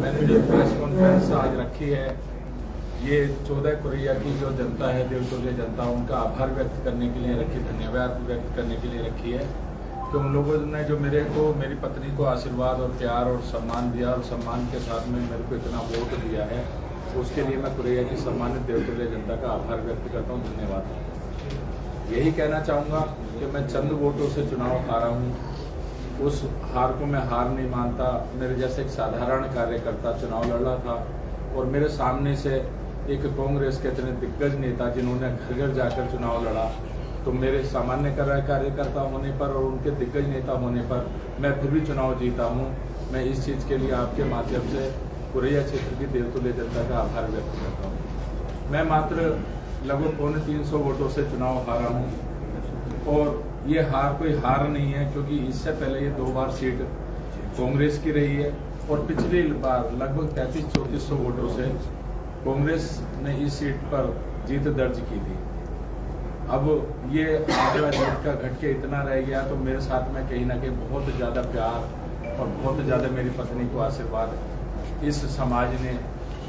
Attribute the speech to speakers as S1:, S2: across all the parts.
S1: मैंने जो press conference आज रखी है, ये 14 कुरैया की जो जनता है, देवतुल्य जनता, उनका आभार व्यक्त करने के लिए रखी, धन्यवाद व्यक्त करने के लिए रखी है कि उन लोगों ने जो मेरी पत्नी को आशीर्वाद और प्यार और सम्मान दिया और सम्मान के साथ में मेरे को इतना वोट दिया है, उसके लिए मैं कुरैया की सम्मानित देवतुल्य जनता का आभार व्यक्त करता हूँ, धन्यवाद। यही कहना चाहूँगा कि मैं चंद वोटों से चुनाव हारा हूँ, उस हार को मैं हार नहीं मानता। मेरे जैसे एक साधारण कार्यकर्ता चुनाव लड़ा था और मेरे सामने से एक कांग्रेस के इतने दिग्गज नेता जिन्होंने घर घर जाकर चुनाव लड़ा, तो मेरे सामान्य कार्यकर्ता होने पर और उनके दिग्गज नेता होने पर मैं फिर भी चुनाव जीता हूं। मैं इस चीज़ के लिए आपके माध्यम से कुरैया क्षेत्र की देवतुल्य जनता का आभार व्यक्त करता हूं। मैं मात्र लगभग 350 वोटों से चुनाव हारा हूं और ये हार कोई हार नहीं है, क्योंकि इससे पहले ये 2 बार सीट कांग्रेस की रही है और पिछली बार लगभग 3300-3400 वोटों से कांग्रेस ने इस सीट पर जीत दर्ज की थी। अब ये आंकड़ा जीत का घट के इतना रह गया, तो मेरे साथ में कहीं ना कहीं बहुत ज़्यादा प्यार और बहुत ज़्यादा मेरी पत्नी को आशीर्वाद इस समाज ने,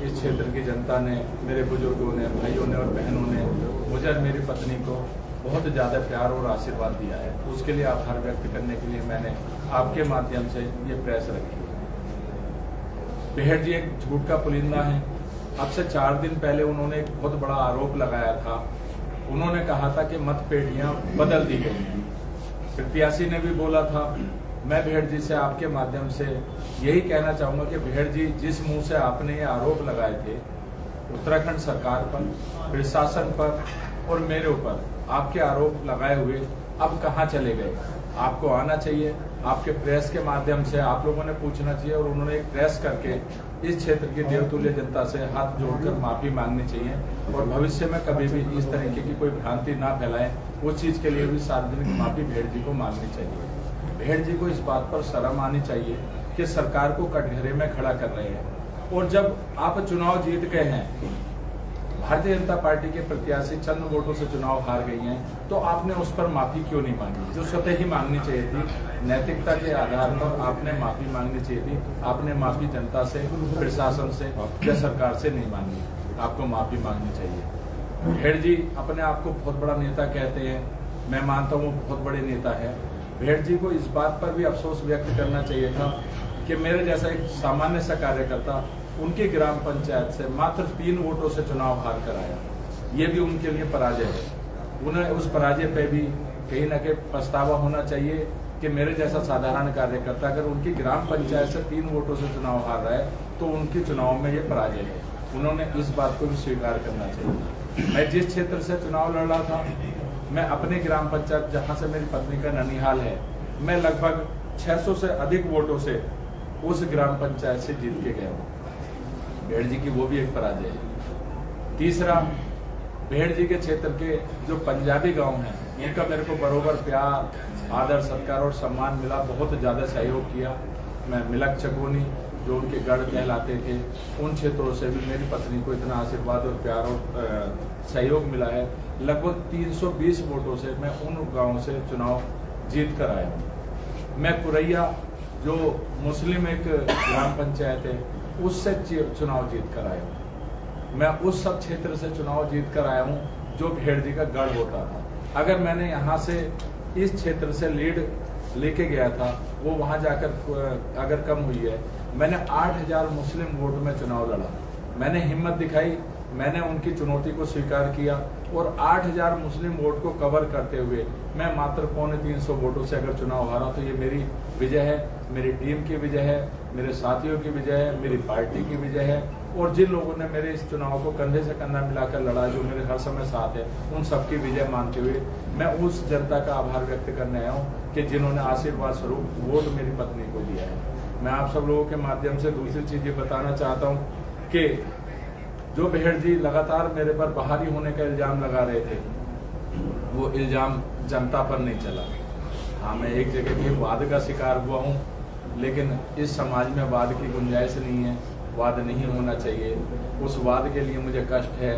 S1: इस क्षेत्र की जनता ने, मेरे बुजुर्गों ने, भाइयों ने और बहनों ने मुझे और मेरी पत्नी को बहुत ज़्यादा प्यार और आशीर्वाद दिया है। उसके लिए आभार व्यक्त करने के लिए मैंने आपके माध्यम से ये प्रेस रखी है। बेहड़ जी एक झूठ का पुलिंदा है। अब से 4 दिन पहले उन्होंने एक बहुत बड़ा आरोप लगाया था। उन्होंने कहा था कि मतपेटियां बदल दी गई हैं। प्रत्याशी ने भी बोला था। मैं बेहड़ जी से आपके माध्यम से यही कहना चाहूँगा कि बेहड़ जी, जिस मुंह से आपने ये आरोप लगाए थे उत्तराखंड सरकार पर, प्रशासन पर और मेरे ऊपर आपके आरोप लगाए हुए, अब कहाँ चले गए? आपको आना चाहिए, आपके प्रेस के माध्यम से आप लोगों ने पूछना चाहिए और उन्होंने एक प्रेस करके इस क्षेत्र की देवतुल्य जनता से हाथ जोड़कर माफी मांगनी चाहिए और भविष्य में कभी भी इस तरीके की कोई भ्रांति ना फैलाएं। उस चीज के लिए भी सार्वजनिक माफी बेहड़ जी को मांगनी चाहिए। बेहड़ जी को इस बात पर शर्म आनी चाहिए कि सरकार को कटघरे में खड़ा कर रहे हैं और जब आप चुनाव जीत गए हैं, भारतीय जनता पार्टी के प्रत्याशी चंद वोटों से चुनाव हार गई हैं, तो आपने उस पर माफी क्यों नहीं मांगी? जो स्वतः ही मांगनी चाहिए थी, नैतिकता के आधार पर आपने माफी मांगनी चाहिए थी। आपने माफी जनता से, प्रशासन से या सरकार से नहीं मांगी, आपको माफी मांगनी चाहिए। बेहड़ जी अपने आप को बहुत बड़ा नेता कहते हैं, मैं मानता हूँ वो बहुत बड़े नेता है। बेहड़ जी को इस बात पर भी अफसोस व्यक्त करना चाहिए था कि मेरे जैसा एक सामान्य सा कार्यकर्ता उनके ग्राम पंचायत से मात्र 3 वोटों से चुनाव हार कर आया। ये भी उनके लिए पराजय है। उन्हें उस पराजय पे भी कहीं ना कहीं पछतावा होना चाहिए कि मेरे जैसा साधारण कार्यकर्ता अगर उनकी ग्राम पंचायत से 3 वोटों से चुनाव हार रहा है तो उनके चुनाव में ये पराजय है। उन्होंने इस बात को भी स्वीकार करना चाहिए। मैं जिस क्षेत्र से चुनाव लड़ रहा था, मैं अपने ग्राम पंचायत जहाँ से मेरी पत्नी का ननिहाल है, मैं लगभग 600 से अधिक वोटों से उस ग्राम पंचायत से जीत के गया हूँ। बेहड़ जी की वो भी एक पराजय है। तीसरा, बेहड़ जी के क्षेत्र के जो पंजाबी गांव हैं, इनका मेरे को बरोबर प्यार, आदर, सत्कार और सम्मान मिला। बहुत ज़्यादा सहयोग किया। मैं मिलक चकोनी जो उनके गढ़ कहलाते थे, उन क्षेत्रों से भी मेरी पत्नी को इतना आशीर्वाद और प्यार और सहयोग मिला है। लगभग 320 वोटों से मैं उन गाँव से चुनाव जीत कर आया हूँ। मैं कुरैया जो मुस्लिम एक ग्राम पंचायत है, उससे चुनाव जीत कर आया हूँ। मैं उस सब क्षेत्र से चुनाव जीत कर आया हूँ जो बेहड़ जी का गढ़ होता था। अगर मैंने यहाँ से इस क्षेत्र से लीड लेके गया था, वो वहाँ जाकर अगर कम हुई है। मैंने 8000 मुस्लिम वोट में चुनाव लड़ा। मैंने हिम्मत दिखाई, मैंने उनकी चुनौती को स्वीकार किया और 8000 मुस्लिम वोट को कवर करते हुए मैं मात्र 350 वोटों से अगर चुनाव हारा, तो ये मेरी विजय है, मेरी टीम की विजय है, मेरे साथियों की विजय है, मेरी पार्टी की विजय है और जिन लोगों ने मेरे इस चुनाव को कंधे से कंधा मिलाकर लड़ा, जो मेरे हर समय साथ है, उन सबकी विजय मानते हुए मैं उस जनता का आभार व्यक्त करने आया हूँ कि जिन्होंने आशीर्वाद स्वरूप वोट मेरी पत्नी को दिया है। मैं आप सब लोगों के माध्यम से दूसरी चीज ये बताना चाहता हूँ कि जो बेहड़ जी लगातार मेरे पर बाहरी होने का इल्जाम लगा रहे थे, वो इल्जाम जनता पर नहीं चला। हाँ, मैं एक जगह के वाद का शिकार हुआ हूँ, लेकिन इस समाज में वाद की गुंजाइश नहीं है, वाद नहीं होना चाहिए। उस वाद के लिए मुझे कष्ट है,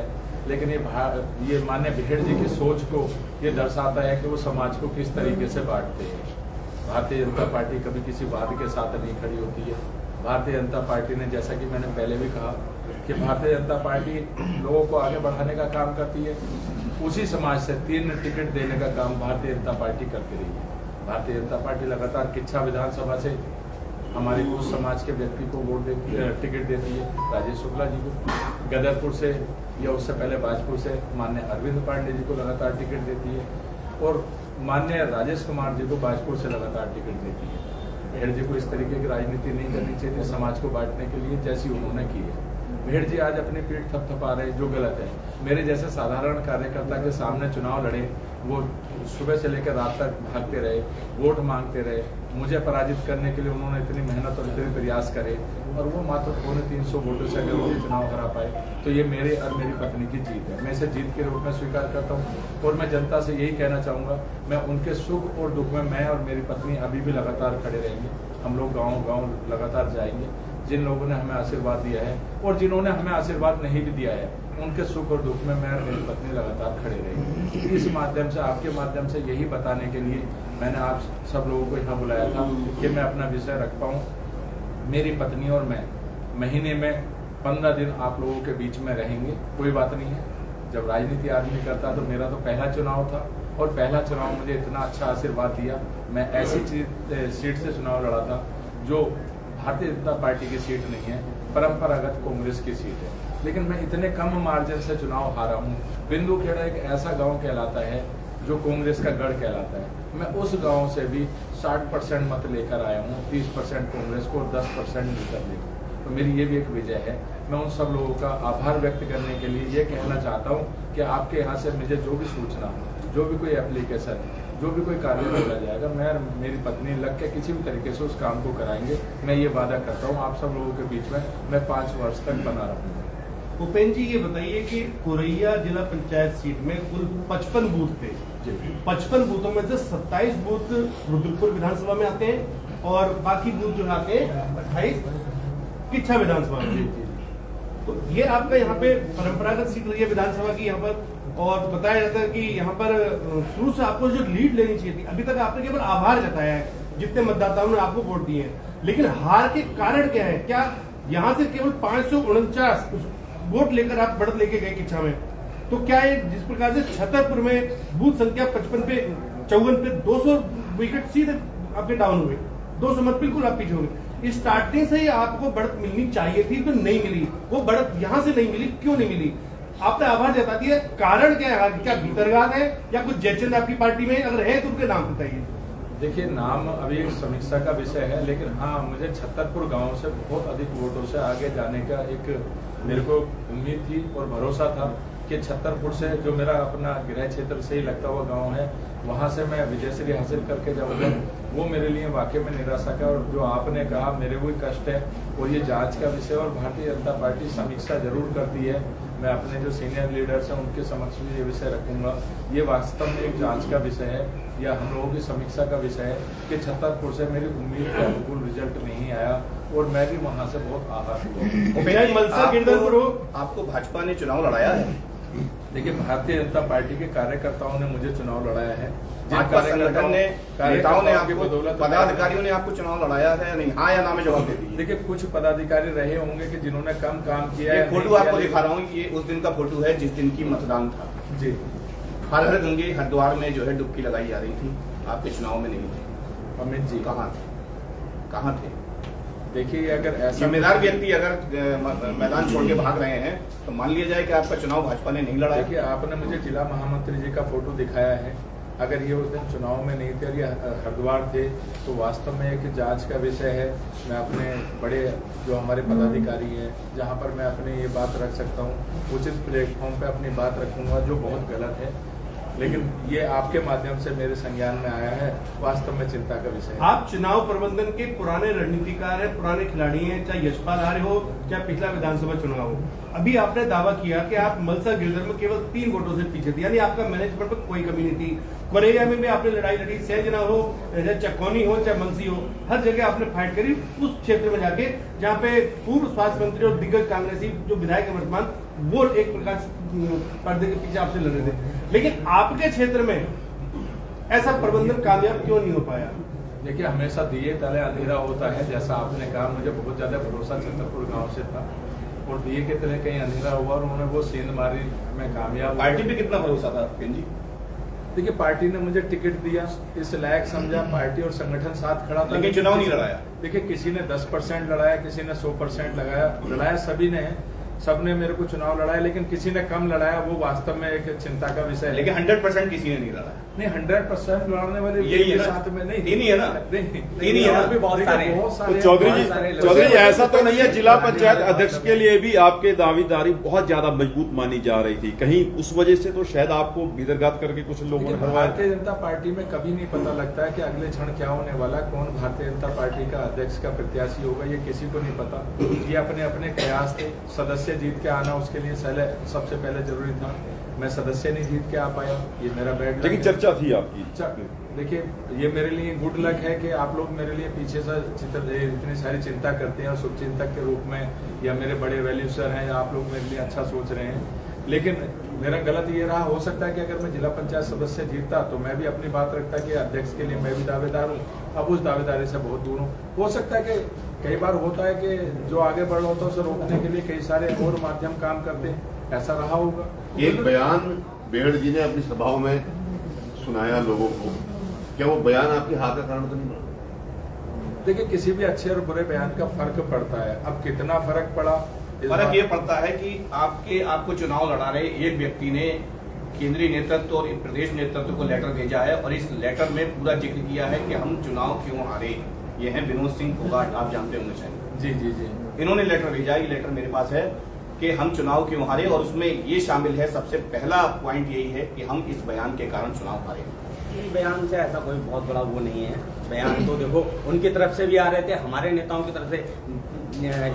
S1: लेकिन ये माननीय बेहड़ जी की सोच को ये दर्शाता है कि वो समाज को किस तरीके से बांटते हैं। भारतीय जनता पार्टी कभी किसी वाद के साथ नहीं खड़ी होती है। भारतीय जनता पार्टी ने, जैसा कि मैंने पहले भी कहा, कि भारतीय जनता पार्टी लोगों को आगे बढ़ाने का काम करती है। उसी समाज से 3 टिकट देने का काम भारतीय जनता पार्टी करती रही है। भारतीय जनता पार्टी लगातार किच्छा विधानसभा से हमारे उस समाज के व्यक्ति को टिकट देती है, राजेश शुक्ला जी को। गदरपुर से या उससे पहले बाजपुर से माननीय अरविंद पांडे जी को लगातार टिकट देती है, और माननीय राजेश कुमार जी को बाजपुर से लगातार टिकट देती है। मेहर जी को इस तरीके की राजनीति नहीं करनी चाहिए थी समाज को बांटने के लिए, जैसी उन्होंने की है। मेहर जी आज अपनी पीठ थपथपा रहे, जो गलत है। मेरे जैसे साधारण कार्यकर्ता के सामने चुनाव लड़े, वो सुबह से लेकर रात तक भागते रहे, वोट मांगते रहे, मुझे पराजित करने के लिए उन्होंने इतनी मेहनत और इतने प्रयास करे, और वो मात्र 350 वोटों से अगर मुझे चुनाव हरा पाए, तो ये मेरे और मेरी पत्नी की जीत है। मैं इसे जीत के रूप में स्वीकार करता हूँ, और मैं जनता से यही कहना चाहूँगा, मैं उनके सुख और दुख में मैं और मेरी पत्नी अभी भी लगातार खड़े रहेंगे। हम लोग गाँव लगातार जाएंगे। जिन लोगों ने हमें आशीर्वाद दिया है और जिन्होंने हमें आशीर्वाद नहीं भी दिया है, उनके सुख और दुख में मैं और मेरी पत्नी लगातार खड़े रहेंगे। इस माध्यम से, आपके माध्यम से यही बताने के लिए मैंने आप सब लोगों को यहाँ बुलाया था कि मैं अपना विषय रख पाऊँ। मेरी पत्नी और मैं महीने में 15 दिन आप लोगों के बीच में रहेंगे, कोई बात नहीं है। जब राजनीति आदमी करता तो मेरा तो पहला चुनाव था, और पहला चुनाव मुझे इतना अच्छा आशीर्वाद दिया। मैं ऐसी सीट से चुनाव लड़ा था जो भारतीय जनता पार्टी की सीट नहीं है, परंपरागत कांग्रेस की सीट है, लेकिन मैं इतने कम मार्जिन से चुनाव हारा हूँ। बिंदुखेड़ा एक ऐसा गांव कहलाता है जो कांग्रेस का गढ़ कहलाता है। मैं उस गांव से भी 60% मत लेकर आया हूँ, 30% कांग्रेस को और 10% लीडर लेकर। तो मेरी ये भी एक विजय है। मैं उन सब लोगों का आभार व्यक्त करने के लिए ये कहना चाहता हूँ कि आपके यहाँ से मुझे जो भी सूचना, जो भी कोई एप्लीकेशन, जो भी कोई कार्य बोला जाएगा, मैं और मेरी पत्नी लग के किसी भी तरीके से उस काम को कराएंगे। मैं ये वादा करता हूँ आप सब लोगों के बीच में मैं 5 वर्ष तक बना रहूँगा।
S2: उपेंद्र जी, ये बताइए कि कोरैया जिला पंचायत सीट में कुल 55 बूथ थे। 55 बूथों में से 27 बूथ रुद्रपुर विधानसभा में आते हैं, और बाकी बूथ जो आते हैं 28 किच्छा विधानसभा में। तो ये आपका यहाँ पे परंपरागत सीट रही है विधानसभा की यहाँ पर, और बताया जाता है कि यहाँ पर शुरू से आपको जो लीड लेनी चाहिए थी, अभी तक आपने केवल आभार जताया है जितने मतदाताओं ने आपको वोट दिए हैं, लेकिन हार के कारण क्या है? क्या यहाँ से केवल 549 वोट लेकर आप बढ़त लेके गए किच्छा में, तो क्या है जिस प्रकार से छतरपुर में बूथ संख्या 55 पे 54 पे 200 विकेट सीधे आपके डाउन हुए, 200 मत बिल्कुल आप पीछे हो गए। स्टार्टिंग से ही आपको बढ़त मिलनी चाहिए थी, तो नहीं मिली। वो बढ़त यहाँ से नहीं मिली, क्यों नहीं मिली? आपने आभार जता दिया, कारण क्या है? क्या भीतरघात है या कुछ जयचंद आपकी पार्टी में अगर है तो उनके नाम बताइए।
S1: देखिए, नाम अभी एक समीक्षा का विषय है, लेकिन हाँ, मुझे छतरपुर गांव से बहुत अधिक वोटों से आगे जाने का एक मेरे को उम्मीद थी और भरोसा था कि छतरपुर से, जो मेरा अपना गृह क्षेत्र से ही लगता हुआ गांव है, वहां से मैं विजयश्री हासिल करके जाऊंगा। वो मेरे लिए वाकई में निराशा का, और जो आपने कहा मेरे को कष्ट है, और ये जांच का विषय। और भारतीय जनता पार्टी समीक्षा जरूर करती है। मैं अपने जो सीनियर लीडर्स हैं उनके समक्ष भी ये विषय रखूंगा। ये वास्तव में एक जांच का विषय है या हम लोगों की समीक्षा का विषय है कि छतरपुर से मेरी उम्मीद का अनुकूल रिजल्ट नहीं आया, और मैं भी वहां से बहुत आहत हुआ।
S3: आपको भाजपा ने चुनाव लड़ाया है?
S1: देखिए, भारतीय जनता पार्टी के कार्यकर्ताओं ने मुझे चुनाव लड़ाया है।
S3: संगठन ने, नेताओं ने आपको, पदाधिकारियों ने आपको चुनाव लड़ाया है या नहीं? हाँ या ना में जवाब दे दीजिए।
S1: देखिए, कुछ पदाधिकारी रहे होंगे कि जिन्होंने कम काम किया है।
S3: फोटो आपको दिखा रहा हूँ, ये उस दिन का फोटो है जिस दिन की मतदान था
S1: जी।
S3: हर हर गंगे हरिद्वार में जो है डुबकी लगाई जा रही थी, आपके चुनाव में नहीं थे।
S1: अमित जी
S3: कहाँ थे?
S1: देखिए, अगर ऐसा
S3: जिम्मेदार व्यक्ति अगर मैदान छोड़ के भाग रहे हैं तो मान लिया जाए कि आपका चुनाव भाजपा ने नहीं लड़ा।
S1: देखिए, आपने मुझे जिला महामंत्री जी का फोटो दिखाया है। अगर ये उस दिन चुनाव में नहीं थे और ये हरिद्वार थे, तो वास्तव में एक जांच का विषय है। मैं अपने बड़े जो हमारे पदाधिकारी हैं, जहां पर मैं अपनी ये बात रख सकता हूं, उचित प्लेटफॉर्म पे अपनी बात रखूंगा, जो बहुत गलत है। लेकिन ये आपके माध्यम से मेरे संज्ञान में आया है, वास्तव में चिंता का विषय है।
S2: आप चुनाव प्रबंधन के पुराने रणनीतिकार हैं, पुराने खिलाड़ी हैं, चाहे यशपाल आर्य हो चाहे पिछला विधानसभा चुनाव हो। अभी आपने दावा किया कि आप मलसा गिरधर में केवल 3 वोटों से पीछे थे, यानी आपका मैनेजमेंट में कोई कमी नहीं थी। कोरैया में भी आपने लड़ाई लड़ी, सैजना हो चाहे चकोनी हो चाहे मनसी हो, हर जगह आपने फाइट करी उस क्षेत्र में जाके जहाँ पे पूर्व स्वास्थ्य मंत्री और दिग्गज कांग्रेसी जो विधायक है वर्तमान, वो एक प्रकार से पर्दे के पीछे आपसे लड़ रहे थे। लेकिन आपके क्षेत्र में ऐसा प्रबंधन कामयाब क्यों नहीं हो पाया?
S1: देखिए, हमेशा दिए तले अंधेरा होता है। जैसा आपने कहा, मुझे बहुत ज्यादा भरोसा छतरपुर गांव से था और दिए के तले कहीं अंधेरा हुआ और उन्होंने वो सेंध मारी, मैं कामयाब।
S3: पार्टी पे कितना भरोसा था जी?
S1: देखिए, पार्टी ने मुझे टिकट दिया, इस लायक समझा, पार्टी और संगठन साथ खड़ा था।
S3: लेकिन चुनाव नहीं लड़ाया।
S1: देखिए, किसी ने 10% लड़ाया, किसी ने 100% लड़ाया, सभी ने, सबने मेरे को चुनाव लड़ाया, लेकिन किसी ने कम लड़ाया, वो वास्तव में एक चिंता का विषय है।
S3: लेकिन 100% किसी ने नहीं लड़ाया।
S1: नहीं, 100% लड़ने वाले
S3: यही है
S1: साथ में नहीं,
S3: तीन ही है ना, तीन ही है ना।
S1: बहुत सारे
S4: चौधरी जी ऐसा तो नहीं है, जिला पंचायत अध्यक्ष के लिए भी आपके दावेदारी बहुत ज्यादा मजबूत मानी जा रही थी, कहीं उस वजह से तो शायद आपको भीतरघात करके कुछ लोगों ने करवाया।
S1: भारतीय जनता पार्टी में कभी नहीं पता लगता है कि अगले क्षण क्या होने वाला, कौन भारतीय जनता पार्टी का अध्यक्ष का प्रत्याशी होगा, ये किसी को नहीं पता। ये अपने अपने प्रयास थे, सदस्य जीत के आना उसके लिए सबसे पहले जरूरी था। मैं सदस्य नहीं जीत के आ पाया, ये मेरा बैड।
S4: लेकिन चर्चा थी आपकी।
S1: देखिए, ये मेरे लिए गुड लक है कि आप लोग मेरे लिए पीछे से इतनी सारी चिंता करते हैं और शुभचिंतक के रूप में, या मेरे बड़े वैल्यूसर हैं, या आप लोग मेरे लिए अच्छा सोच रहे हैं। लेकिन मेरा गलत ये रहा, हो सकता है कि अगर मैं जिला पंचायत सदस्य जीतता तो मैं भी अपनी बात रखता कि अध्यक्ष के लिए मैं भी दावेदार हूँ। अब उस दावेदारी से बहुत दूर हूँ। हो सकता है कि कई बार होता है कि जो आगे बढ़ रहा होता है उसे रोकने के लिए कई सारे और माध्यम काम करते हैं, ऐसा रहा होगा।
S5: एक बयान बेहड़ जी ने अपनी सभाओं में सुनाया लोगों को, क्या वो बयान आपकी हार का कारण तो नहीं बना?
S1: देखिए, किसी भी अच्छे और बुरे बयान का फर्क पड़ता है। अब कितना फर्क पड़ा,
S3: फर्क ये पड़ता है कि आपको चुनाव लड़ा रहे एक व्यक्ति ने केंद्रीय नेतृत्व और प्रदेश नेतृत्व को लेटर भेजा है और इस लेटर में पूरा जिक्र किया है कि हम चुनाव क्यों हारे। ये है विनोद सिंह फोगाट, आप जानते होंगे शायद।
S1: जी जी जी,
S3: इन्होंने लेटर भेजा, ये लेटर मेरे पास है कि हम चुनाव क्यों हारे, और उसमें ये शामिल है, सबसे पहला पॉइंट यही है कि हम इस बयान के कारण चुनाव हारे।
S6: बयान से ऐसा कोई बहुत बड़ा वो नहीं है। बयान तो देखो उनकी तरफ से भी आ रहे थे, हमारे नेताओं की तरफ से,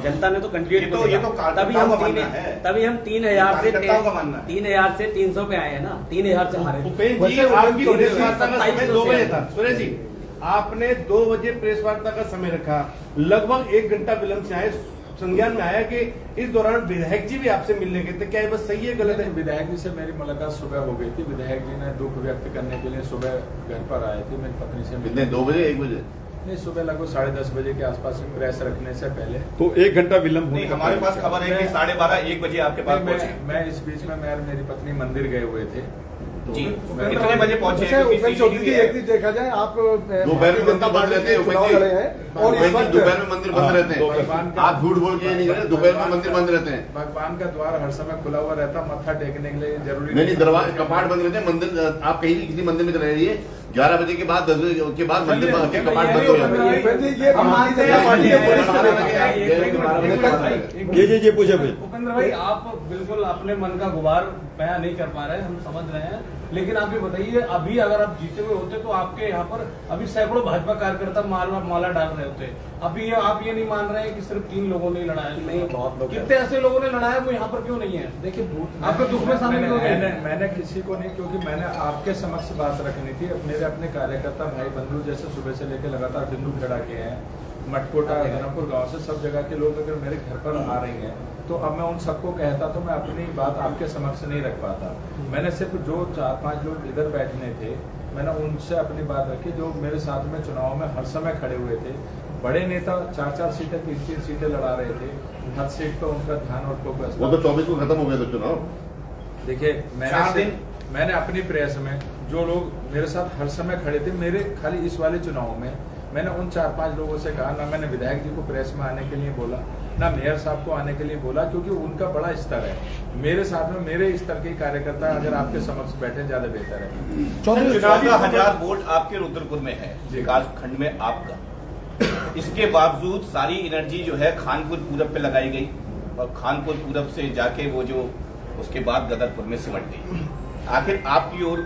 S6: जनता ने तो कैंडिडेट
S3: ये तो
S6: तभी हम 3000 से 300 पे आए हैं ना, 3000 से हारे।
S2: भूपेन्द्र जी, आपकी प्रेस वार्ता का समय 2 बजे था। सुरेश जी, आपने 2 बजे प्रेस वार्ता का समय रखा, लगभग 1 घंटा विलंब से आए। संज्ञान में आया कि इस दौरान विधायक जी भी आपसे मिलने गए थे, क्या ये बस सही है गलत है?
S1: विधायक जी से मेरी मुलाकात सुबह हो गई थी। विधायक जी ने दुख व्यक्त करने के लिए सुबह घर पर आए थे मेरी पत्नी से।
S5: कितने, 2 बजे 1 बजे?
S1: नहीं, सुबह लगभग 10:30 बजे के आसपास प्रेस रखने से पहले।
S4: तो 1 घंटा विलंब
S3: नहीं, हमारे पास खबर है कि 12:30-1 बजे आपके पास पहुंचे।
S1: मैं इस बीच में मेरी पत्नी मंदिर गए हुए थे।
S3: जी, कितने बजे पहुंचे?
S7: एक चीज देखा जाए, आप
S5: दोपहर में मंदिर बंद रहते हैं और दोपहर में मंदिर बंद रहते हैं। आप झूठ बोल के नहीं रहे, दोपहर में मंदिर बंद रहते हैं।
S1: भगवान का द्वार हर समय खुला हुआ रहता, मत्था टेकने के लिए जरूरी
S5: नहीं, दरवाजे कपाट बंद रहते हैं। मंदिर आप कहीं भी किसी मंदिर में चले जाइए, 11 बजे के बाद 10 बजे के बाद मंदिर के कपाट बंद हो
S4: जाते हैं।
S7: उपेंद्र भाई, आप बिल्कुल अपने मन का गुबार बयां नहीं कर पा रहे हैं, हम समझ रहे हैं, लेकिन आप ये बताइए, अभी अगर आप जीते हुए होते तो आपके यहाँ पर अभी सैकड़ों भाजपा कार्यकर्ता माला डाल रहे होते। अभी आप ये नहीं मान रहे हैं कि सिर्फ 3 लोगों ने लड़ाया? नहीं, बहुत लोग, कितने ऐसे लोगों ने लड़ाया वो यहाँ पर क्यों नहीं है?
S1: देखिए,
S7: आपके दुख में शामिल हो गए।
S1: मैंने किसी को नहीं, क्योंकि मैंने आपके समक्ष बात रखनी थी। मेरे अपने कार्यकर्ता भाई बंधु जैसे सुबह से लेकर लगातार बिंदु खड़ा किए हैं, मटकोटा, धनपुर गांव से सब जगह के लोग अगर मेरे घर पर आ रही हैं तो अब मैं उन सबको कहता तो मैं अपनी बात आपके समक्ष नहीं रख पाता। मैंने सिर्फ जो 4-5 लोग इधर बैठने थे, मैंने उनसे अपनी बात रखी, जो मेरे साथ में चुनाव में हर समय खड़े हुए थे। बड़े नेता 4-4 सीटें 3-3 सीटें लड़ा रहे थे, हर सीट पर उनका ध्यान और फोकस।
S5: वो तो 24 को खत्म हो गया था चुनाव।
S1: देखिए, मैंने अपनी प्रेस में जो लोग मेरे साथ हर समय खड़े थे, मेरे खाली इस वाले चुनाव में मैंने उन 4-5 लोगों से कहा, ना मैंने विधायक जी को प्रेस में आने के लिए बोला, ना मेयर साहब को आने के लिए बोला, क्योंकि उनका बड़ा स्तर है। मेरे साथ में मेरे स्तर के कार्यकर्ता अगर आपके समक्ष बैठे ज्यादा बेहतर है।
S3: चुनाव का 1000 वोट आपके रुद्रपुर में है, विकास खंड में आपका। इसके बावजूद सारी एनर्जी जो है खानपुर पूरब पे लगाई गई और खानपुर पूरब से जाके वो जो उसके बाद गदरपुर में सिमट गई। आखिर आपकी ओर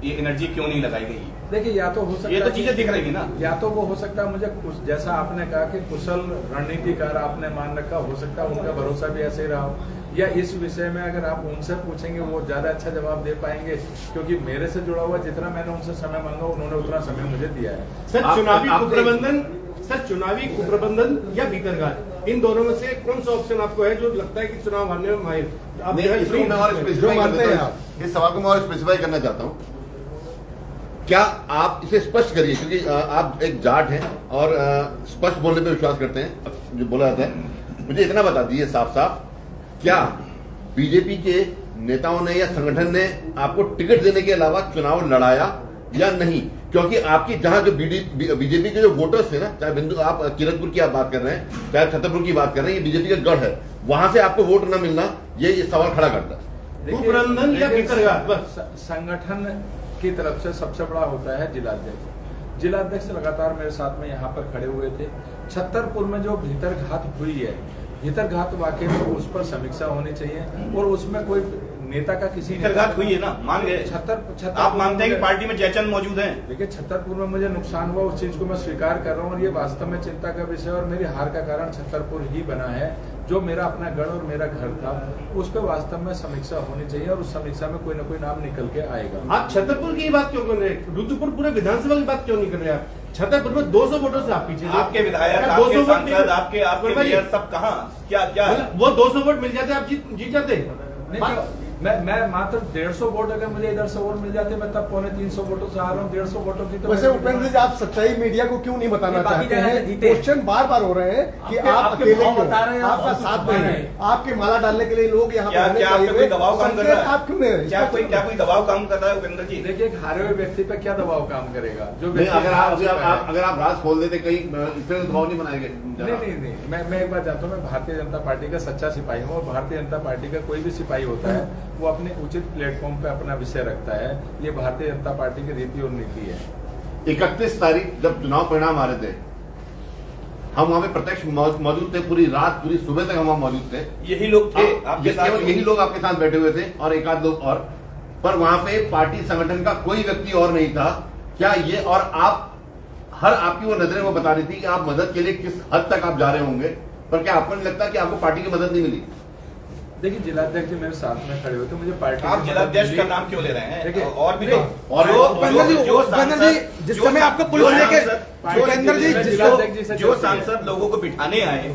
S3: ये एनर्जी क्यों नहीं लगाई गई?
S1: देखिए, या तो हो सकता है,
S3: ये तो चीजें दिख रही ना,
S1: या तो वो हो सकता है मुझे जैसा आपने कहा कि कुशल रणनीतिकार आपने मान रखा, हो सकता है उनका भरोसा भी ऐसे ही रहा हो, या इस विषय में अगर आप उनसे पूछेंगे वो ज्यादा अच्छा जवाब दे पाएंगे, क्योंकि मेरे से जुड़ा हुआ जितना मैंने उनसे समय मांगा उन्होंने उतना समय मुझे दिया है।
S2: सर, चुनावी कुप्रबंधन या भीतरघात, इन दोनों में से कौन सा ऑप्शन आपको है जो लगता है कि चुनाव हारने में माहिर?
S5: इस सवाल को मैं और स्पेसिफाई करना चाहता हूँ क्या आप इसे स्पष्ट करिए, क्योंकि आप एक जाट हैं और स्पष्ट बोलने पे विश्वास करते हैं जो बोला जाता है। मुझे इतना बता दीजिए साफ साफ, क्या बीजेपी के नेताओं ने या संगठन ने आपको टिकट देने के अलावा चुनाव लड़ाया या नहीं? क्योंकि आपकी जहां जो बीजेपी के जो वोटर्स थे ना, चाहे बिंदु आप किरतपुर की आप बात कर रहे हैं, चाहे छतरपुर की बात कर रहे हैं, ये बीजेपी का गढ़ है, वहां से आपको वोट न मिलना ये सवाल खड़ा करता है।
S2: कुप्रबंधन या
S1: संगठन की तरफ से सबसे बड़ा होता है जिलाध्यक्ष। जिलाध्यक्ष लगातार मेरे साथ में यहाँ पर खड़े हुए थे। छतरपुर में जो भीतर घात हुई है, भीतर घात वाकई में उस पर समीक्षा होनी चाहिए और उसमें कोई नेता का किसी
S3: घात हुई है ना, मान गए। आप मानते हैं कि पार्टी में जयचंद मौजूद हैं?
S1: देखिए, छतरपुर में मुझे नुकसान हुआ, उस चीज को मैं स्वीकार कर रहा हूँ और ये वास्तव में चिंता का विषय और मेरी हार का कारण छतरपुर ही बना है। जो मेरा अपना गढ़ और मेरा घर था, उस पर वास्तव में समीक्षा होनी चाहिए और उस समीक्षा में कोई ना कोई नाम निकल के आएगा।
S2: आप छतरपुर की बात क्यों कर रहे हैं? रुद्रपुर पूरे विधानसभा की बात क्यों नहीं कर रहे आप? छतरपुर में 200 वोटों से आप पीछे,
S3: आपके विधायक, आपके सांसद, आपके मेयर सब कहाँ, क्या
S2: वो 200 वोट मिल जाते आप जीत जाते।
S1: मैं मात्र 150 वोट, अगर मुझे इधर से वोट मिल जाते मैं तब 250 वोटों से आ रहा हूँ। 150 वोटों की तो
S8: वैसे उपेंद्र जी, आप सच्चाई मीडिया को क्यों नहीं बताना चाहते हैं? क्वेश्चन बार बार हो रहे हैं कि आप अकेले
S7: बता रहे हैं,
S8: आपका साथ नहीं है, आपके माला डालने के लिए लोग यहाँ
S3: कोई दबाव काम कर रहा है?
S8: आप क्यों नहीं?
S3: क्या कोई दबाव काम कर रहा है उपेंद्र जी?
S1: देखिए, एक हारे हुए व्यक्ति पे क्या दबाव काम करेगा? जो
S5: अगर आप राज खोल देते कहीं फिर दबाव नहीं बनाएंगे?
S1: नहीं, मैं एक बात जानता हूँ, मैं भारतीय जनता पार्टी का सच्चा सिपाही हूँ और भारतीय जनता पार्टी का कोई भी सिपाही होता है वो अपने उचित प्लेटफॉर्म पे अपना विषय रखता है। ये भारतीय जनता पार्टी की रीति और नीति है।
S5: 31 तारीख जब चुनाव परिणाम आ रहे थे, हम वहां पे प्रत्यक्ष मौजूद थे, पूरी रात पूरी सुबह तक हम वहां मौजूद थे।
S3: यही लोग थे आपके साथ?
S5: केवल यही लोग आपके साथ बैठे हुए थे और एक आध लोग और, पर वहां पे पार्टी संगठन का कोई व्यक्ति और नहीं था। क्या ये और आपकी वो नजरें वो बता रही थी कि आप मदद के लिए किस हद तक आप जा रहे होंगे, पर क्या आपको नहीं लगता कि आपको पार्टी की मदद नहीं मिली?
S1: देखिए, जिलाध्यक्ष जी मेरे साथ में खड़े हुए थे, मुझे पार्टी
S3: आप जिलाध्यक्ष का नाम क्यों ले रहे हैं?
S1: देखिए,
S3: और भी
S8: जिस समय आपको पुलिस लेके
S3: जो सांसद लोगों को बिठाने आए,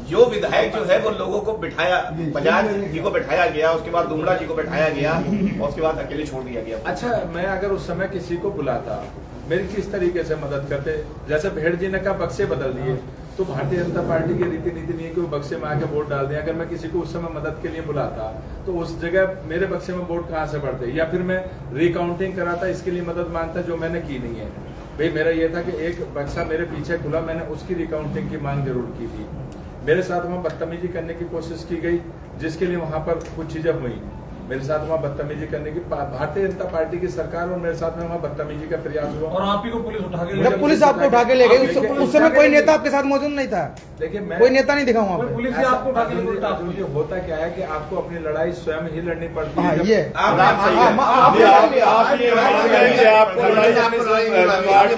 S3: जो विधायक जो है वो लोगों को बिठाया, बजाज जी को बिठाया गया, उसके बाद दुमड़ा जी को बिठाया गया और उसके बाद अकेले छोड़ दिया गया।
S1: अच्छा, मैं अगर उस समय किसी को बुलाता, मेरी किस तरीके से मदद करते? जैसे भेड़ जी ने कहा बक्से बदल दिए, तो भारतीय जनता पार्टी की रीति नीति नहीं है कि वो बक्से में आके वोट डाल दें। अगर मैं किसी को उस समय मदद के लिए बुलाता तो उस जगह मेरे बक्से में वोट कहाँ से बढ़ते, या फिर मैं रिकाउंटिंग कराता इसके लिए मदद मांगता, जो मैंने की नहीं है। भाई, मेरा ये था कि एक बक्सा मेरे पीछे खुला, मैंने उसकी रिकाउंटिंग की मांग जरूर की थी। मेरे साथ वहाँ बदतमीजी करने की कोशिश की गई, जिसके लिए वहां पर कुछ चीजें हुई। मेरे साथ वहाँ बदतमीजी करने की, भारतीय जनता पार्टी की सरकार और मेरे साथ में वहाँ बदतमीजी का प्रयास हुआ
S7: और आप ही को पुलिस उठा के
S8: जब पुलिस आपको उठा के ले गई, उस समय कोई नेता आपके साथ मौजूद नहीं था?
S1: देखिए,
S8: कोई नेता नहीं दिखा वहाँ पे?
S7: पुलिस ही आपको उठा के ले गई।
S1: होता क्या है कि आपको अपनी लड़ाई स्वयं ही लड़नी पड़ती है।
S8: ये
S4: पार्टी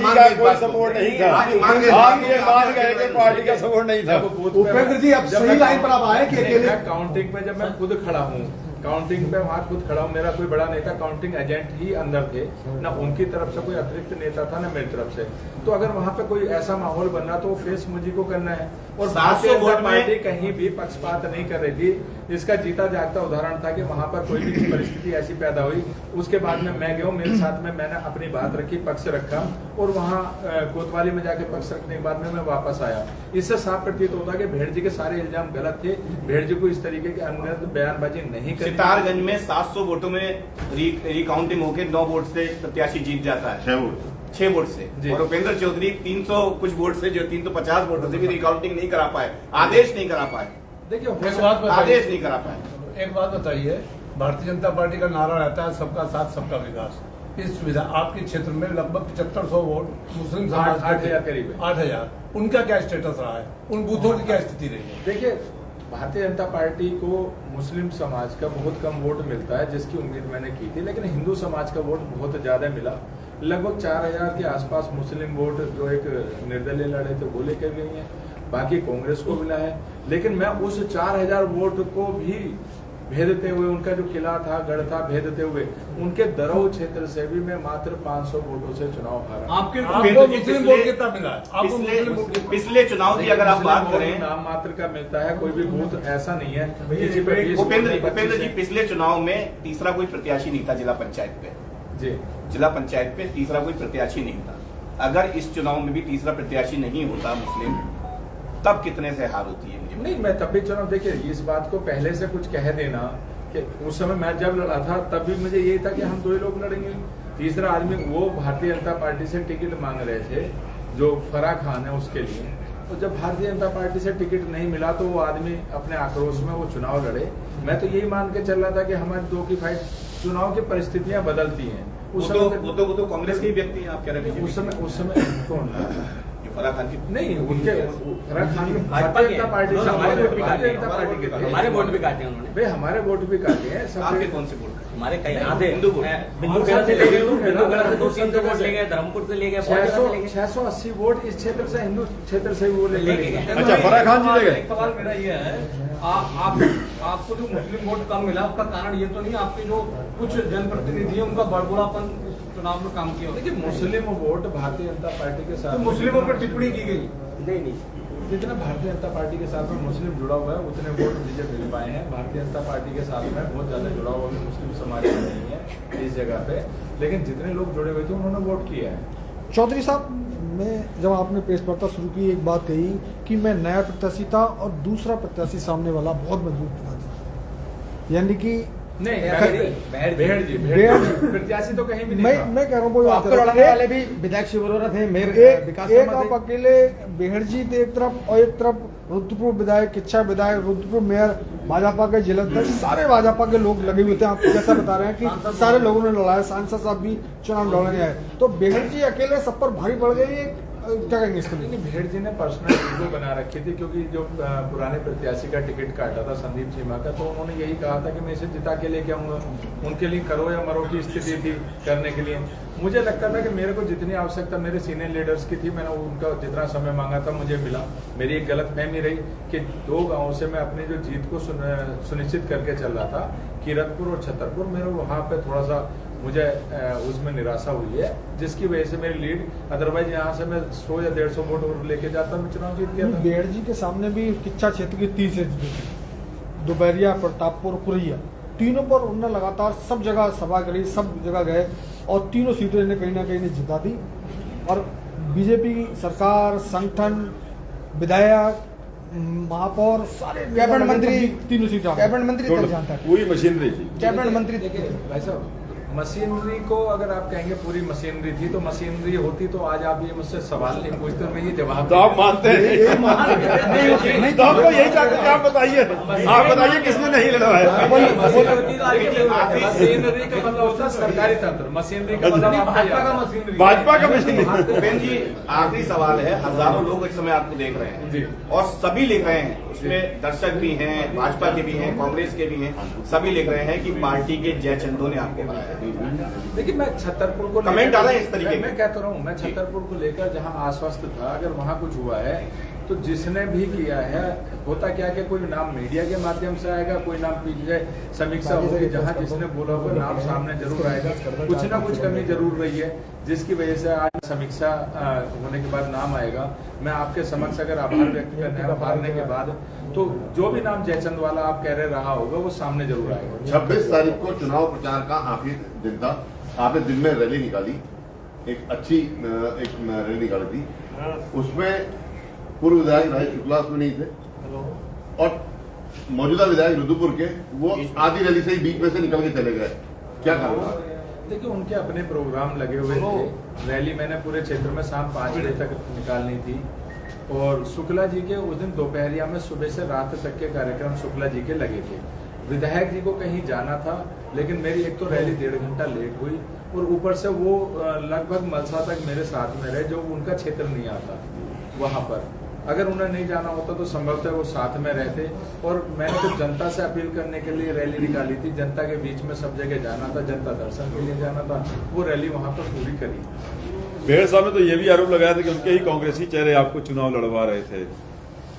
S4: का कोई सपोर्ट नहीं था, आप ये मान गए कि पार्टी का सपोर्ट नहीं था।
S8: उपेंद्र जी, अब सही लाइन पर आप आए कि अकेले
S1: काउंटिंग पे जब मैं खुद खड़ा हूँ, काउंटिंग पे वहाँ खुद खड़ा हूँ, मेरा कोई बड़ा नेता, काउंटिंग एजेंट ही अंदर थे, ना उनकी तरफ से कोई अतिरिक्त नेता था ना मेरी तरफ से। तो अगर वहाँ पे कोई ऐसा माहौल बन रहा तो वो फेस मुझे को करना है। और भारतीय जनता पार्टी कहीं भी पक्षपात नहीं कर रही थी। इसका जीता जागता उदाहरण था कि वहां पर कोई भी परिस्थिति ऐसी पैदा हुई, उसके बाद में मैं गया, मेरे साथ में मैंने अपनी बात रखी, पक्ष रखा और वहाँ कोतवाली में जाके पक्ष रखने के बाद में मैं वापस आया। इससे साफ प्रतीत होता कि भेड़ जी के सारे इल्जाम गलत थे, भेड़ जी को इस तरीके की अनगत बयानबाजी नहीं करी।
S3: सितारगंज में 700 वोटों में रिकाउंटिंग होकर 9 वोट से प्रत्याशी जीत जाता है, 6 वोट से। और उपेंद्र चौधरी 300 कुछ वोट से, जो 350 वोटों से भी रिकाउंटिंग नहीं करा पाए, आदेश नहीं करा पाए।
S1: देखिए,
S3: आदेश नहीं करा पाए।
S7: एक बात बताइए, भारतीय जनता पार्टी का नारा रहता है सबका साथ सबका विकास। इस सुविधा आपके क्षेत्र में लगभग 7500 वोट मुस्लिम समाज
S1: 8,000 करीब
S7: 8,000, उनका क्या स्टेटस रहा है? उन बूथों की क्या स्थिति रही है?
S1: देखिए, भारतीय जनता पार्टी को मुस्लिम समाज का बहुत कम वोट मिलता है, जिसकी उम्मीद मैंने की थी, लेकिन हिंदू समाज का वोट बहुत ज्यादा मिला। लगभग 4000 के आसपास मुस्लिम वोट जो एक निर्दलीय लड़े थे वो लेकर गई हैं, बाकी कांग्रेस को मिला है। लेकिन मैं उस 4000 वोट को भी भेदते हुए, उनका जो किला था, गढ़ था, भेदते हुए उनके दरऊ क्षेत्र से भी मैं मात्र 500 वोटों से चुनाव हारा।
S7: आपको मुस्लिम वोट कितना मिला है?
S3: पिछले चुनाव की अगर आप बात करें,
S1: नाम मात्र का मिलता है, कोई भी बूथ ऐसा नहीं है किसी पे।
S3: उपेंद्र जी, पिछले चुनाव में तीसरा कोई प्रत्याशी नहीं था जिला पंचायत पे,
S1: जी।
S3: जिला पंचायत पे तीसरा कोई प्रत्याशी नहीं था। अगर इस चुनाव में भी तीसरा प्रत्याशी नहीं होता मुस्लिम, तब कितने से हार होती है?
S1: नहीं, मैं तब भी चुनाव, देखिए इस बात को पहले से कुछ कह देना कि उस समय मैं जब लड़ा था तब भी मुझे यही था कि हम 2 ही लोग लड़ेंगे, तीसरा आदमी, वो भारतीय जनता पार्टी से टिकट मांग रहे थे जो फराह खान है उसके लिए। तो जब भारतीय जनता पार्टी से टिकट नहीं मिला तो वो आदमी अपने आक्रोश में वो चुनाव लड़े। मैं तो यही मान के चल रहा था कि हमारी 2 की फाइट, चुनाव की परिस्थितियां बदलती हैं।
S3: वो तो कांग्रेस के ही व्यक्ति हैं, आप कह रहे हैं।
S1: उस समय कौन
S3: फराह खान की
S1: नहीं, उनके फराह खान भारतीय जनता पार्टी से, भारतीय जनता पार्टी के थे।
S6: हमारे वोट भी काटे उन्होंने
S1: भाई, हमारे वोट भी काटे हैं।
S3: आपके कौन से वोट?
S6: हमारे कई यहाँ से
S3: बिंदुपुर
S6: से ले गए, बिंदुपुर से 200-300 वोट ले गए, धर्मपुर से ले गए,
S1: 680 वोट इस क्षेत्र से, हिंदू क्षेत्र से वो ले गए।
S4: अच्छा, फराह खान जी ले गए।
S7: एक सवाल मेरा ये है, आपको जो मुस्लिम वोट कम मिला उसका कारण ये तो नहीं आपके जो कुछ जनप्रतिनिधि है उनका बड़बड़ापन चुनाव में काम किया?
S1: देखिए, मुस्लिम वोट भारतीय जनता पार्टी के साथ,
S7: मुस्लिमों पर टिप्पणी की गई।
S6: नहीं,
S1: जितना भारतीय जनता पार्टी के साथ में मुस्लिम जुड़ा हुआ है उतने वोट मुझे मिल पाए हैं। भारतीय जनता पार्टी के साथ में बहुत ज्यादा जुड़ा हुआ भी मुस्लिम समाज नहीं है इस जगह पे, लेकिन जितने लोग जुड़े हुए थे उन्होंने वोट किया है।
S9: चौधरी साहब, मैं जब आपने प्रेस वार्ता शुरू की, एक बात कही कि मैं नया प्रत्याशी था और दूसरा प्रत्याशी सामने वाला बहुत मजबूत था, यानी कि
S1: बेहड़ जी प्रत्याशी तो कहीं भी नहीं था।
S9: मैं कह रहा हूँ
S8: आपको लड़ने वाले भी विधायक शिवरोरा थे,
S9: एक आप अकेले बेहड़ जी थे एक तरफ, और एक तरफ रुद्रपुर विधायक, इच्छा विधायक, रुद्रपुर मेयर, भाजपा के जिला अध्यक्ष, सारे भाजपा के लोग लगे हुए थे। आप जैसा बता रहे हैं कि सारे लोगों ने लड़ाया, सांसद साहब भी चुनाव लड़ने आए, तो बेहड़ जी अकेले सब पर भारी पड़ गई। क्या कहेंगे इसके लिए?
S1: भेड़ जी ने पर्सनल ईगो बना रखी थी, क्योंकि जो पुराने प्रत्याशी का टिकट काटा था संदीप चीमा का, तो उन्होंने यही कहा था कि मैं इसे जिता के लेके आऊंगा, उनके लिए करो या मरो की स्थिति थी करने के लिए। मुझे लगता था कि मेरे को जितनी आवश्यकता मेरे सीनियर लीडर्स की थी, मैंने उनका जितना समय मांगा था मुझे मिला। मेरी एक गलतफहमी रही कि 2 गाँव से मैं अपनी जो जीत को सुनिश्चित करके चल रहा था, किरतपुर और छतरपुर, मेरे वहाँ पे थोड़ा सा मुझे उसमें निराशा हुई है, जिसकी वजह से मेरी लीड, अदरवाइज यहाँ से मैं 100 या 150 वोट और लेके जाता, मैं चुनाव जीत गया था।
S9: बेहड़ जी के सामने भी किच्छा क्षेत्र की 30 सीट थी, दोपहरिया, प्रतापपुर, कुरैया, तीनों पर उन्होंने लगातार सब जगह सभा करी, सब जगह गए और तीनों सीटें ने कहीं ना कहीं जिता दी। और बीजेपी सरकार, संगठन, विधायक, महापौर, सारे
S8: कैबिनेट मंत्री,
S9: तीनों सीटें,
S8: कैबिनेट मंत्री तक जानता है,
S4: पूरी मशीनरी थी।
S8: कैबिनेट मंत्री।
S1: भाई साहब, मशीनरी को अगर आप कहेंगे पूरी मशीनरी थी, तो मशीनरी होती तो आज आप ये मुझसे सवाल नहीं पूछते, मैं ये जवाब
S4: तो आप मानते हैं? नहीं, तो आपको यही चाहते हैं, आप बताइए, आप बताइए किसने नहीं लड़ा है?
S1: मशीनरी का मतलब होता है सरकारी तंत्र, मशीनरी का मतलब
S7: भाजपा का मशीनरी,
S4: भाजपा का मशीनरी।
S3: भूपेन जी, आखिरी सवाल है, हजारों लोग इस समय आपको देख रहे हैं और सभी लिख रहे हैं, उसमें दर्शक भी हैं, भाजपा के भी हैं, कांग्रेस के भी हैं, सभी लिख रहे हैं कि पार्टी के जयचंदो ने आपको हराया।
S1: देखिए, मैं छतरपुर को
S3: कमेंट आ रहा है इस तरीके
S1: मैं कहता रहा हूँ, मैं छतरपुर को लेकर जहाँ आश्वस्त था, अगर वहाँ कुछ हुआ है तो जिसने भी किया है, होता क्या कि कोई नाम मीडिया के माध्यम से आएगा, कोई नाम पीछे समीक्षा होगी, जहाँ जिसने बोला होगा नाम सामने जरूर आएगा, कुछ ना कुछ कमी जरूर रही है, जिसकी वजह से आज समीक्षा होने के बाद नाम आएगा। मैं आपके समक्ष अगर आभार व्यक्त करने हैं हारने के बाद, तो जो भी नाम जयचंद वाला आप कह रहे रहा होगा वो सामने जरूर आएगा।
S5: 26 तारीख को चुनाव प्रचार का आखिरी दिन था, आपने दिन में रैली निकाली, एक अच्छी एक रैली निकाली थी, उसमें पूर्व विधायक राजेश शुक्ला उसमें नहीं थे और मौजूदा विधायक रुद्रपुर के वो आधी रैली से ही बीच में से निकल के चले गए, क्या कारण?
S1: देखिए, उनके अपने प्रोग्राम लगे हुए थे। रैली मैंने पूरे क्षेत्र में शाम 5 बजे तक निकालनी थी और शुक्ला जी के उस दिन दोपहरिया में सुबह से रात तक के कार्यक्रम शुक्ला जी के लगे थे। विधायक जी को कहीं जाना था, लेकिन मेरी एक तो रैली 1.5 घंटा लेट हुई और ऊपर से वो लगभग मलसा तक मेरे साथ में रहे, जो उनका क्षेत्र नहीं आता वहां पर। अगर उन्हें नहीं जाना होता तो संभवतः वो साथ में रहते। और मैंने तो जनता से अपील करने के लिए रैली निकाली थी, जनता के बीच में सब जगह जाना था, जनता दर्शन के लिए जाना था, वो रैली वहां पर पूरी करी।
S4: बेहड़ साहब ने तो ये भी आरोप लगाया था कि उनके ही कांग्रेसी चेहरे आपको चुनाव लड़वा रहे थे,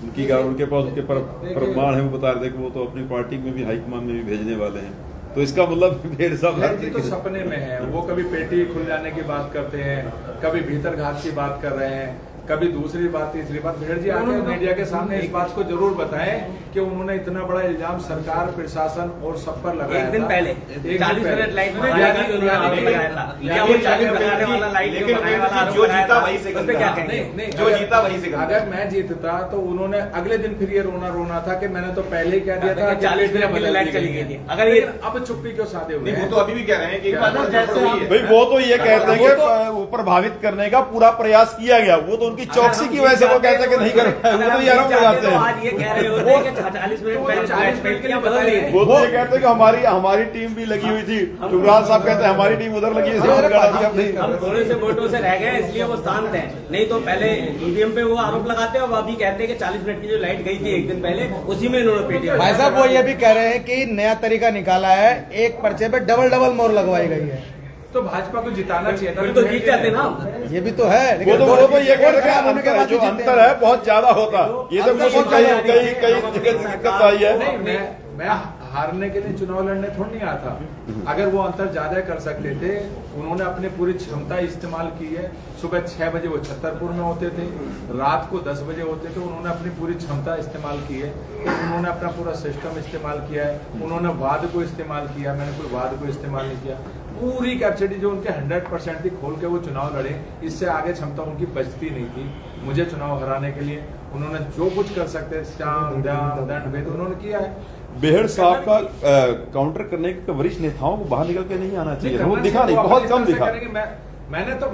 S4: उनके पास उनके प्रमाण है, वो बता रहे थे कि वो तो अपनी पार्टी में भी हाईकमान में भी भेजने वाले हैं। तो इसका मतलब बेहड़ साहब
S1: तो सपने में है, वो कभी पेटी खुल जाने की बात करते हैं, कभी भीतर घात की बात कर रहे हैं, कभी दूसरी बात, तीसरी बात, भेड़ जी आके मीडिया के सामने इस बात को जरूर बताएं कि उन्होंने इतना बड़ा इल्जाम सरकार, प्रशासन और सब पर लगाया।
S6: एक दिन पहले 40 मिनट लाइट
S3: लेकिन जो जीता वही से
S6: क्या कहेंगे?
S3: जो जीता वही से
S1: अगर मैं जीतता तो उन्होंने अगले दिन फिर ये रोना था कि मैंने तो पहले ही कह दिया था
S6: 40 मिनट पहले लाइट चली गई थी। अगर ये
S1: अब चुप्पी क्यों साधे हुए?
S3: वो तो अभी भी कह रहे हैं कि
S4: भाई वो तो ये कहते हैं कि वो प्रभावित करने का पूरा प्रयास किया गया, वो तो उनकी चौकसी की वजह से वो कहते हैं कि नहीं कर पाए, वो तो ये आरोप लगाते हैं।
S6: आज ये कह रहे होते हैं कि 40 मिनट पहले 40 मिनट के लिए बदल दिए।
S4: वो तो ये कहते हैं कि हमारी टीम भी लगी हुई थी। शुभराज साहब कहते हैं हमारी टीम उधर लगी है,
S6: हम थोड़े से वोटों से रह गए इसलिए वो शांत है, नहीं तो पहले ईवीएम पे वो आरोप लगाते हैं और अभी कहते हैं कि 40 मिनट की जो लाइट गई थी एक दिन पहले उसी में इन्होंने पीटी।
S9: भाई साहब वो ये भी कह रहे हैं कि नया तरीका निकाला है, एक पर्चे पे डबल मोहर लगवाई गई है।
S1: तो भाजपा को जिताना चाहिए था,
S6: तो जीत जाते ना।
S9: ये भी तो है,
S4: वो तो ये कह रहे हैं जो अंतर है बहुत ज्यादा होता, ये तो कई दिक्कत आई है।
S1: मैं हारने के लिए चुनाव लड़ने थोड़ी नहीं आता। अगर वो अंतर ज्यादा कर सकते थे, उन्होंने अपनी पूरी क्षमता इस्तेमाल की है। सुबह 6 बजे वो छतरपुर में होते थे, रात को 10 बजे होते थे, उन्होंने अपनी पूरी क्षमता इस्तेमाल की है, उन्होंने अपना पूरा सिस्टम इस्तेमाल किया है, उन्होंने वाद को इस्तेमाल किया, मैंने कोई वाद को इस्तेमाल नहीं किया। पूरी कैपेसिटी जो उनके 100% थी खोल के वो चुनाव लड़े, इससे आगे क्षमता उनकी बचती नहीं थी। मुझे चुनाव हराने के लिए उन्होंने जो कुछ कर सकते दंड उन्होंने किया है।
S4: बेहड़ साहब का काउंटर करने के वरिष्ठ नेताओं को बाहर निकल के नहीं आना चाहिए, वो दिखा नहीं, बहुत कम दिखा।
S1: मैंने तो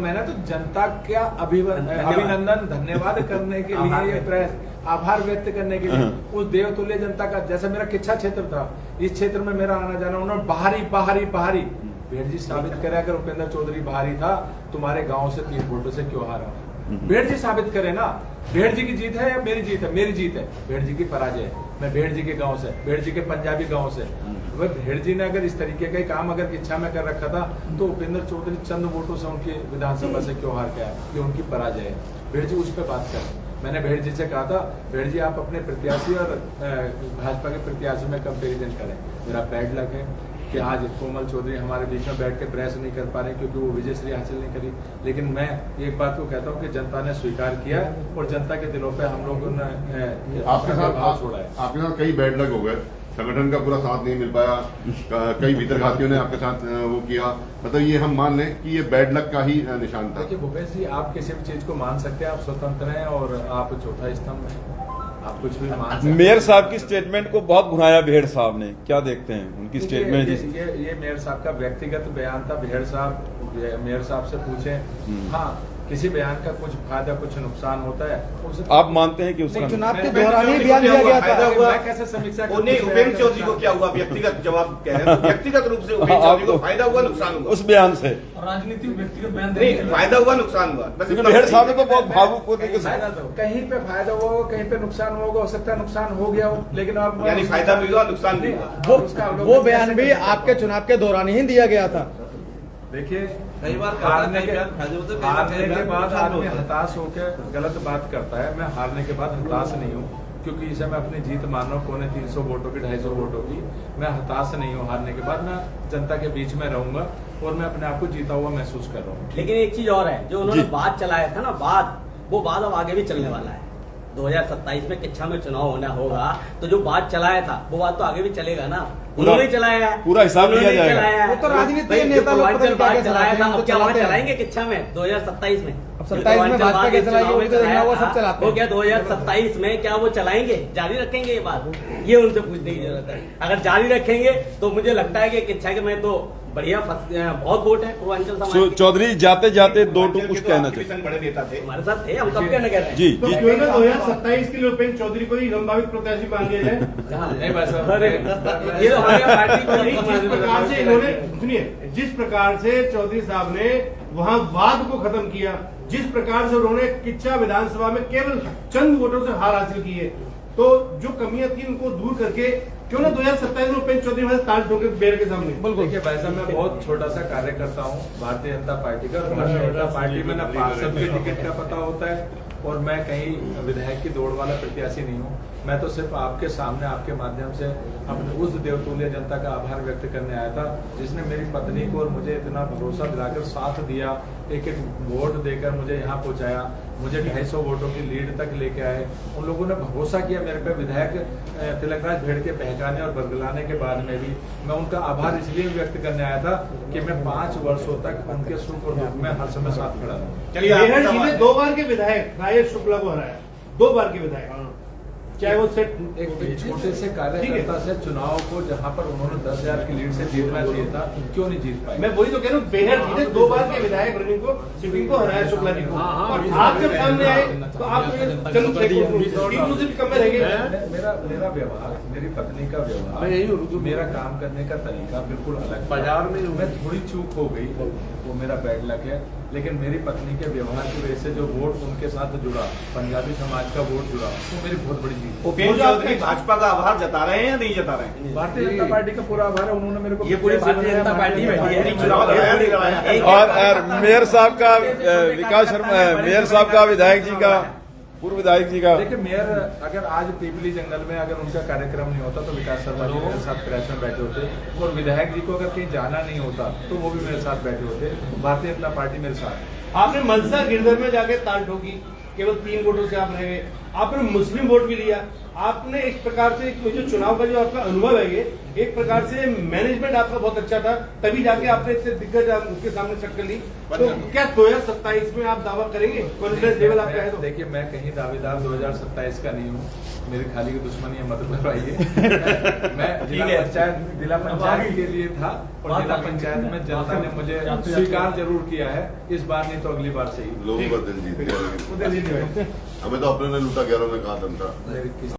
S1: जनता का अभिनंदन धन्यवाद करने के लिए, प्रेस आभार व्यक्त करने के लिए उस देवतुल्य जनता का, जैसा मेरा किच्छा क्षेत्र था, इस क्षेत्र में मेरा आना जाना, उन्होंने बाहरी भेड़ जी साबित करे अगर उपेंद्र चौधरी बाहरी था, तुम्हारे गांव से 3 वोटों से क्यों हारा? भेड़ जी साबित करे ना। भेड़ जी की जीत है या मेरी जीत है? मेरी जीत है, भेड़ जी की पराजय है। मैं भेड़ जी के गांव से, भेड़ जी के पंजाबी गांव से, भेड़ जी ने अगर इस तरीके का काम अगर इच्छा में कर रखा था तो उपेंद्र चौधरी चंद वोटों से उनकी विधानसभा से क्यों हार गया? ये उनकी पराजय है। भेड़ जी उस पर बात करें। मैंने भेड़ जी से कहा था, भेड़ जी आप अपने प्रत्याशी और भाजपा के प्रत्याशी में कंपेरिजन करें। मेरा बैड लक है कि आज कोमल चौधरी हमारे बीच में बैठ के प्रेस नहीं कर पा रहे क्योंकि वो विजयश्री हासिल नहीं करी। लेकिन मैं एक बात को कहता हूँ कि जनता ने स्वीकार किया और जनता के दिलों पे हम लोगों ने
S5: आपके साथ
S1: छोड़ा है।
S5: आपके साथ कई बैड लक हो गए, संगठन का पूरा साथ नहीं मिल पाया, कई भीतरघातियों ने आपके साथ वो किया, मतलब ये हम मान लें कि ये बैड लक का ही निशान था।
S1: देखिए भूपेश जी, आप किसी भी चीज को मान सकते हैं, आप स्वतंत्र हैं और आप चौथा स्तंभ हैं, आप कुछ भी मान सकते हैं।
S4: मेयर साहब की स्टेटमेंट को बहुत भुनाया भेड़ साहब ने, क्या देखते हैं उनकी स्टेटमेंट?
S1: ये मेयर साहब का व्यक्तिगत बयान था। भेड़ साहब मेयर साहब से पूछे। हाँ, किसी बयान का कुछ फायदा कुछ नुकसान होता है,
S4: आप मानते हैं कि उसका
S9: चुनाव के दौरान ही बयान दिया गया था?
S3: मैं कैसे समीक्षा उपेंद्र चौधरी को क्या हुआ? व्यक्तिगत जवाब कह रहे हैं, व्यक्तिगत रूप से उपेंद्र चौधरी को फायदा हुआ नुकसान हुआ
S4: उस बयान से?
S7: राजनीतिक व्यक्तिगत बयान
S3: नहीं, फायदा हुआ नुकसान हुआ।
S4: भेड़ साहब ने तो बहुत भावुक होते
S1: कहीं पे फायदा हुआ, कहीं पे नुकसान होगा, हो सकता है नुकसान हो गया हो, लेकिन आप
S3: यानी फायदा भी हुआ नुकसान भी हुआ।
S9: वो बयान भी आपके चुनाव के दौरान ही दिया गया था।
S1: देखिए, कई बार हारने के बाद आदमी हताश होकर गलत बात करता है। मैं हारने के बाद हताश नहीं हूँ, क्योंकि इसे मैं अपनी जीत मान रहा हूँ, 350 वोटों की, 250 वोटों की। मैं हताश नहीं हूँ हारने के बाद, मैं जनता के बीच में रहूंगा और मैं अपने आप को जीता हुआ महसूस कर रहा हूँ।
S6: लेकिन एक चीज और है, जो उन्होंने बात चलाया था ना, वो बात अब आगे भी चलने वाला है। 2027 में किच्छा में चुनाव होना होगा, तो जो बात चलाया था वो बात तो आगे भी चलेगा ना। उन्होंने चलाया,
S4: पूरा हिसाब लिया जाएगा।
S9: वो तो राजनीतिक नेता लोग
S6: बात चलाया था, अब क्या वहाँ चलाएंगे किच्छा में 2027 में?
S9: अब 27 में भाजपा के चलाएंगे, वो सब चलाते हैं।
S6: वो क्या 2027 में क्या वो चलाएंगे, जारी रखेंगे? ये बात ये उनसे पूछने की जरूरत है। अगर जारी रखेंगे तो मुझे लगता है कि किच्छा के में तो बढ़िया बहुत वोट है पूर्वांचल समाज।
S4: चौधरी जाते जाते 2 कुछ कहना चाहिए।
S3: बड़े नेता थे,
S6: हमारे साथ थे, हम कब कहना कह रहे हैं?
S4: जी
S2: तो क्यों ना 2027 के लिए उपेंद्र चौधरी को ही संभावित प्रत्याशी मान लिया जाए?
S6: नहीं बस ये तो हमारी पार्टी को
S2: जिस प्रकार से इन्होंने, सुनिए, जिस प्रकार से चौधरी साहब ने वहां वाद को खत्म किया, जिस प्रकार से उन्होंने किच्छा विधानसभा में केवल चंद वोटों से हार हासिल की है, तो जो कमियां थी उनको दूर करके क्यों ना 2027 में उपेंद्र चौधरी में ताज ठोके बेर के सामने।
S1: देखिए भाई साहब, मैं बहुत छोटा सा कार्य करता हूँ भारतीय जनता पार्टी का। भारतीय जनता पार्टी में ना पार्षद के टिकट का पता होता है और मैं कहीं विधायक की दौड़ वाला प्रत्याशी नहीं हूँ। मैं तो सिर्फ आपके सामने, आपके माध्यम से अपने उस देवतुल्य जनता का आभार व्यक्त करने आया था, जिसने मेरी पत्नी को और मुझे इतना भरोसा दिलाकर साथ दिया, एक वोट देकर मुझे यहाँ पहुँचाया। मुझे 250 वोटों की लीड तक लेके आए। उन लोगों ने भरोसा किया मेरे पे। विधायक तिलकराज भेड़ के बहकाने और बरगलाने के बाद में भी मैं उनका आभार इसलिए व्यक्त करने आया था कि मैं 5 वर्षों तक उनके सुख और दुख में हर समय साथ खड़ा था।
S2: चलिए, बेहड़ जी ने 2 बार के विधायक राजेश शुक्ला को हराया, 2 बार के विधायक, चाहे वो सेट
S1: एक छोटे से कार्यकर्ता से चुनाव को जहां पर उन्होंने 10,000 की लीड से जीतना चाहिए था, क्यों नहीं जीत पाए?
S2: मैं वही तो कह रहा हूँ, बेहड़ जी ने 2 बार के विधायक रनिंग को सिटिंग को हराया, शुक्ला जी को, और आप जब सामने आए तो आप तीनों से भी कम में रह गए।
S1: मेरा व्यवहार, मेरी पत्नी का व्यवहार, मेरा काम करने का तरीका बिल्कुल अलग।
S7: बाजार में
S1: मैं थोड़ी चूक हो गई, वो मेरा बैड लक है, लेकिन मेरी पत्नी के व्यवहार की वजह से जो वोट उनके साथ जुड़ा, पंजाबी समाज का वोट जुड़ा, वो मेरी बहुत बड़ी चीज।
S3: उपेंद्र चौधरी भाजपा का आभार जता रहे हैं या नहीं जता रहे हैं?
S1: भारतीय जनता पार्टी का पूरा आभार है, उन्होंने मेरे को
S6: ये पूरी भारतीय जनता पार्टी बैठी है।
S4: और मेयर साहब का विकास शर्मा, मेयर साहब का विधायक जी का, पूर्व विधायक जी का।
S1: देखिए, मेयर अगर आज पीपली जंगल में अगर उनका कार्यक्रम नहीं होता तो विकास शर्मा जी मेरे साथ क्रैश में बैठे होते, और विधायक जी को अगर कहीं जाना नहीं होता तो वो भी मेरे साथ बैठे होते। भारतीय जनता पार्टी मेरे साथ।
S2: आपने मनसा गिरधर में जाके ताल ठोकी, केवल 3 वोटों से आप रह गए। आपने मुस्लिम वोट भी लिया। आपने एक प्रकार से जो चुनाव का जो आपका अनुभव है, ये एक प्रकार से मैनेजमेंट आपका बहुत अच्छा था, तभी जाके आपने इससे दिग्गज उनके सामने चक्कर ली। तो क्या 2027 में आप दावा करेंगे? कॉन्फिडेंस लेवल आपका है? तो
S1: देखिए, मैं कहीं दावेदार 2027 का नहीं हूँ, मेरी खाली की दुश्मनी है, मत करवाइए। मैं जिला पंचायत के लिए था, और जिला पंचायत में जनता ने मुझे स्वीकार जरूर किया है, इस बार नहीं तो अगली बार से ही।
S5: लोगों का दिल जीत गया।
S1: वो दिल जीत गए।
S5: हमें तो अपने ने लूटा, 11 ने कहा था।